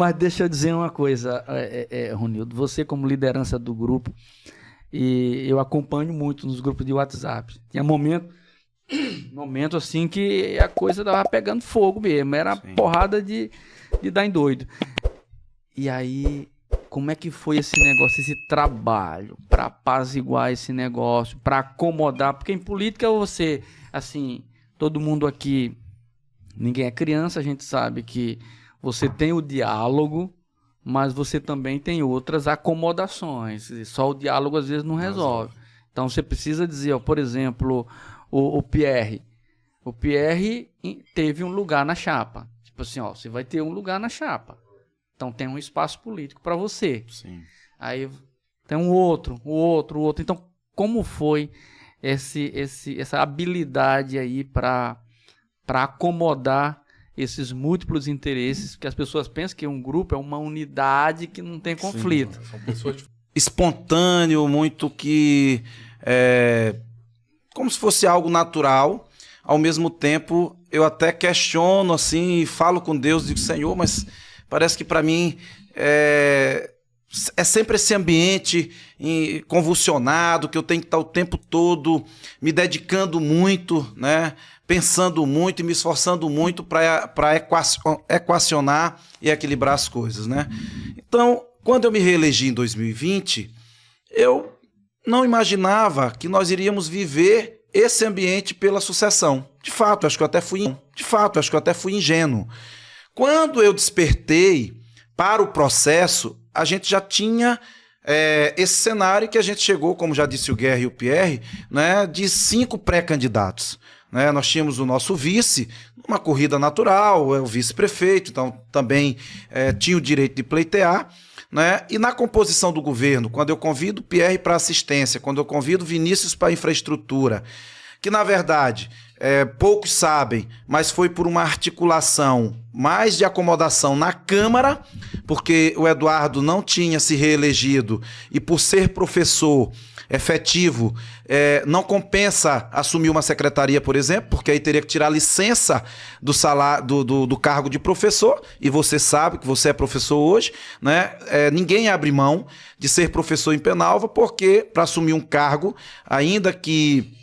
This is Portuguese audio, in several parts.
Mas deixa eu dizer uma coisa, Ronildo, você como liderança do grupo, e eu acompanho muito nos grupos de WhatsApp. Tinha momento assim que a coisa tava pegando fogo mesmo, era porrada de dar em doido. E aí, como é que foi esse negócio, esse trabalho para apaziguar esse negócio, para acomodar? Porque em política você, assim, todo mundo aqui, ninguém é criança, a gente sabe que você tem o diálogo, mas você também tem outras acomodações. Só o diálogo às vezes não resolve. Então você precisa dizer, ó, por exemplo, o Pierre. O Pierre teve um lugar na chapa. Tipo assim, ó, você vai ter um lugar na chapa. Então tem um espaço político para você. Sim. Aí tem o outro. Então, como foi essa habilidade aí para acomodar esses múltiplos interesses, que as pessoas pensam que um grupo é uma unidade que não tem conflito. Sim, são pessoas espontâneo, muito que como se fosse algo natural. Ao mesmo tempo, eu até questiono assim e falo com Deus, digo, Senhor, mas parece que para mim é sempre esse ambiente convulsionado, que eu tenho que estar o tempo todo me dedicando muito, né? Pensando muito e me esforçando muito para equacionar e equilibrar as coisas, né? Então, quando eu me reelegi em 2020, eu não imaginava que nós iríamos viver esse ambiente pela sucessão. De fato, acho que eu até fui ingênuo. Quando eu despertei para o processo, a gente já tinha esse cenário que a gente chegou, como já disse o Guerra e o Pierre, né, de 5 pré-candidatos. Né? Nós tínhamos o nosso vice, uma corrida natural, o vice-prefeito, então também tinha o direito de pleitear. Né? E na composição do governo, quando eu convido o Pierre para assistência, quando eu convido o Vinícius para infraestrutura, que na verdade poucos sabem, mas foi por uma articulação mais de acomodação na Câmara, porque o Eduardo não tinha se reelegido e por ser professor efetivo, não compensa assumir uma secretaria, por exemplo, porque aí teria que tirar licença do salário do cargo de professor, e você sabe que você é professor hoje, né? Ninguém abre mão de ser professor em Penalva, porque para assumir um cargo, ainda que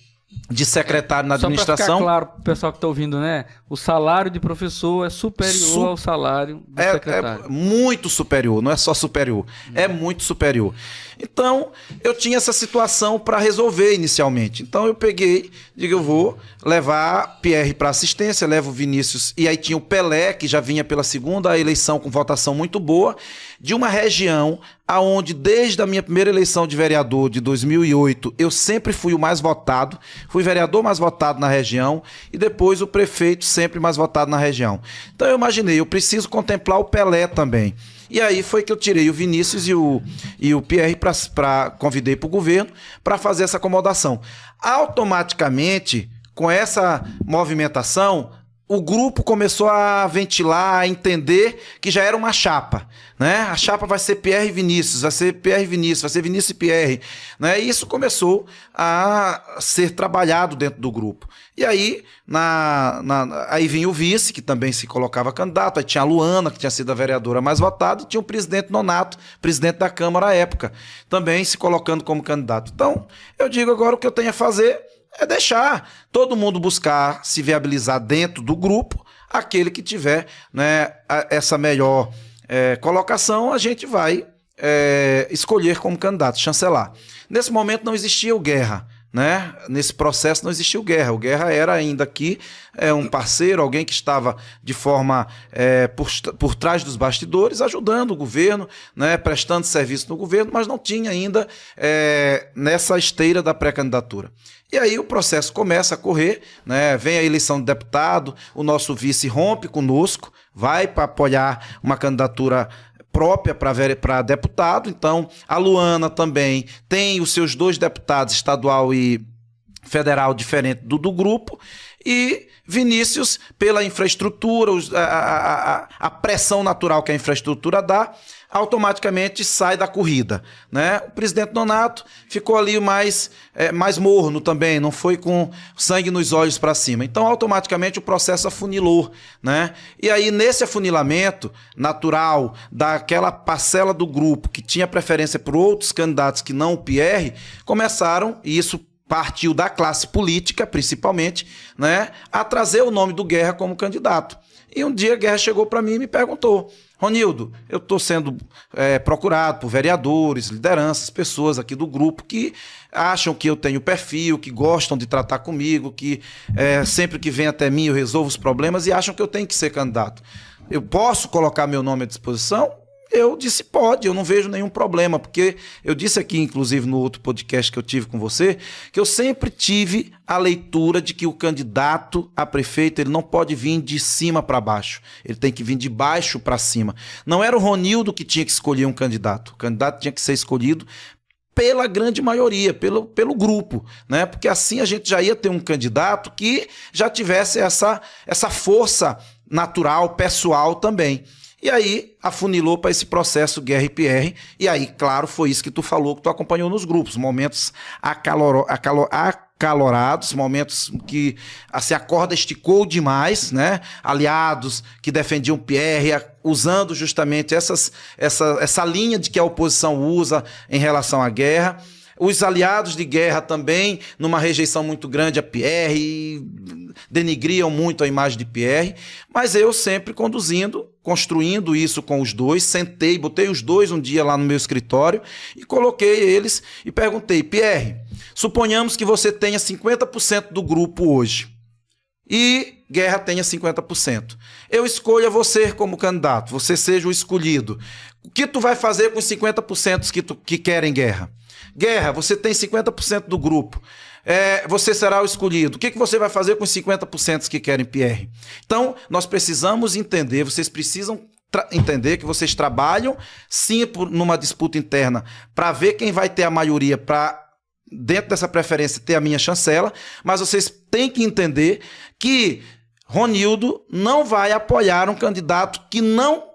de secretário na administração... Só para ficar claro para o pessoal que está ouvindo, né? O salário de professor é superior ao salário do secretário. É muito superior, não é só superior, é muito superior. Então, eu tinha essa situação para resolver inicialmente. Então, eu digo, eu vou levar Pierre para assistência, levo o Vinícius, e aí tinha o Pelé, que já vinha pela segunda eleição com votação muito boa, de uma região aonde desde a minha primeira eleição de vereador de 2008, eu sempre fui o mais votado, fui vereador mais votado na região e depois o prefeito sempre mais votado na região. Então eu imaginei, eu preciso contemplar o Pelé também. E aí foi que eu tirei o Vinícius e o Pierre convidei para o governo para fazer essa acomodação. Automaticamente, com essa movimentação, o grupo começou a ventilar, a entender que já era uma chapa, né? A chapa vai ser Pierre e Vinícius, vai ser Pierre e Vinícius, vai ser Vinícius e Pierre, né? E isso começou a ser trabalhado dentro do grupo. E aí, aí vinha o vice, que também se colocava candidato, aí tinha a Luana, que tinha sido a vereadora mais votada, e tinha o presidente Nonato, presidente da Câmara à época, também se colocando como candidato. Então, eu digo agora o que eu tenho a fazer é deixar todo mundo buscar se viabilizar dentro do grupo, aquele que tiver, né, essa melhor colocação, a gente vai escolher como candidato, chancelar. Nesse momento não existia o Guerra, né? Nesse processo não existiu Guerra. O Guerra era ainda aqui um parceiro, alguém que estava de forma por trás dos bastidores, ajudando o governo, né? Prestando serviço no governo, mas não tinha ainda nessa esteira da pré-candidatura. E aí o processo começa a correr, né? Vem a eleição de deputado, o vice rompe conosco, vai para apoiar uma candidatura própria para deputado. Então, a Luana também tem os seus 2 deputados, estadual e federal, diferente do grupo. e Vinícius, pela infraestrutura, a pressão natural que a infraestrutura dá, automaticamente sai da corrida, né? O presidente Nonato ficou ali mais morno também, não foi com sangue nos olhos para cima. Então, automaticamente, o processo afunilou, né? E aí, nesse afunilamento natural daquela parcela do grupo que tinha preferência por outros candidatos que não o Pierre, começaram, e isso partiu da classe política, principalmente, né, a trazer o nome do Guerra como candidato. E um dia Guerra chegou para mim e me perguntou: Ronildo, eu estou sendo procurado por vereadores, lideranças, pessoas aqui do grupo que acham que eu tenho perfil, que gostam de tratar comigo, que sempre que vem até mim eu resolvo os problemas e acham que eu tenho que ser candidato. Eu posso colocar meu nome à disposição? Eu disse, pode, eu não vejo nenhum problema, porque eu disse aqui, inclusive, no outro podcast que eu tive com você, que eu sempre tive a leitura de que o candidato a prefeito ele não pode vir de cima para baixo, ele tem que vir de baixo para cima. Não era o Ronildo que tinha que escolher um candidato, o candidato tinha que ser escolhido pela grande maioria, pelo grupo, né? Porque assim a gente já ia ter um candidato que já tivesse essa força natural, pessoal também. E aí afunilou para esse processo Guerra e Pierre, e aí, claro, foi isso que tu falou, que tu acompanhou nos grupos, momentos acalorados, momentos que assim, a corda esticou demais, né? Aliados que defendiam Pierre, usando justamente essa linha de que a oposição usa em relação à guerra. Os aliados de Guerra também, numa rejeição muito grande a Pierre, denigriam muito a imagem de Pierre, mas eu sempre construindo isso com os dois, sentei, botei os dois um dia lá no meu escritório e coloquei eles e perguntei: Pierre, suponhamos que você tenha 50% do grupo hoje e Guerra tenha 50%. Eu escolha você como candidato, você seja o escolhido. O que tu vai fazer com os 50% que querem Guerra? Guerra, você tem 50% do grupo. Você será o escolhido. O que você vai fazer com os 50% que querem Pierre? Então, nós precisamos entender, vocês precisam entender que vocês trabalham, sim, numa disputa interna, para ver quem vai ter a maioria para, dentro dessa preferência, ter a minha chancela, mas vocês têm que entender que Ronildo não vai apoiar um candidato que não,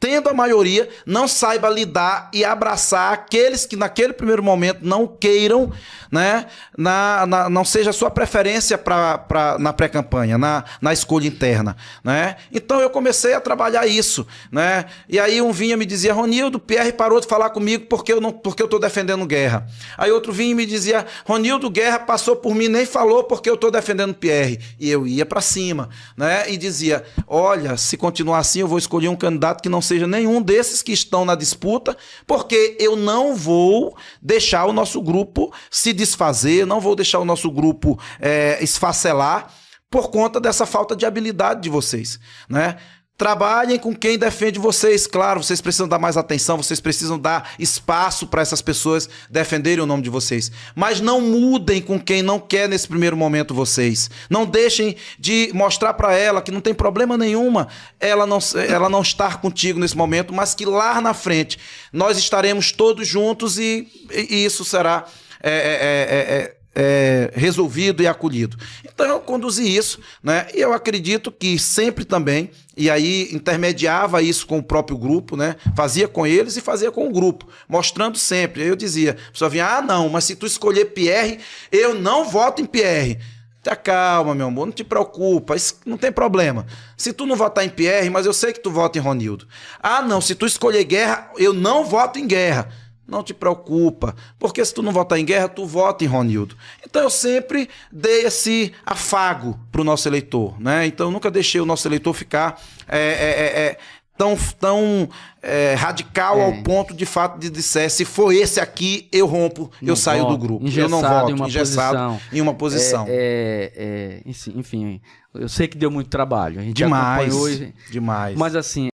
tendo a maioria, não saiba lidar e abraçar aqueles que naquele primeiro momento não queiram, né, não seja a sua preferência na pré-campanha, na escolha interna, né? Então eu comecei a trabalhar isso, né? E aí um vinha e me dizia: Ronildo, Pierre parou de falar comigo porque eu estou defendendo Guerra. Aí outro vinha e me dizia: Ronildo, Guerra passou por mim, nem falou porque eu estou defendendo Pierre. E eu ia para cima, né? E dizia: olha, se continuar assim eu vou escolher um candidato que não seja nenhum desses que estão na disputa, porque eu não vou deixar o nosso grupo se desfazer, não vou deixar o nosso grupo esfacelar por conta dessa falta de habilidade de vocês, né? Trabalhem com quem defende vocês, claro, vocês precisam dar mais atenção, vocês precisam dar espaço para essas pessoas defenderem o nome de vocês, mas não mudem com quem não quer nesse primeiro momento vocês, não deixem de mostrar para ela que não tem problema nenhuma ela não estar contigo nesse momento, mas que lá na frente nós estaremos todos juntos e isso será resolvido e acolhido. Então eu conduzi isso, né? E eu acredito que sempre também, e aí intermediava isso com o próprio grupo, né? Fazia com eles e fazia com o grupo, mostrando sempre. Aí eu dizia, a pessoa vinha: não, mas se tu escolher Pierre, eu não voto em Pierre. Calma, meu amor, não te preocupa, isso não tem problema. Se tu não votar em Pierre, mas eu sei que tu vota em Ronildo. Não, se tu escolher Guerra, eu não voto em Guerra. Não te preocupa, porque se tu não votar em Guerra, tu vota em Ronildo. Então eu sempre dei esse afago para o nosso eleitor, né? Então eu nunca deixei o nosso eleitor ficar tão radical ao ponto de fato de dizer: se for esse aqui, eu rompo, eu saio do grupo. Eu não voto, engessado em uma posição. Enfim, eu sei que deu muito trabalho. A gente demais, acompanhou. demais. Mas assim,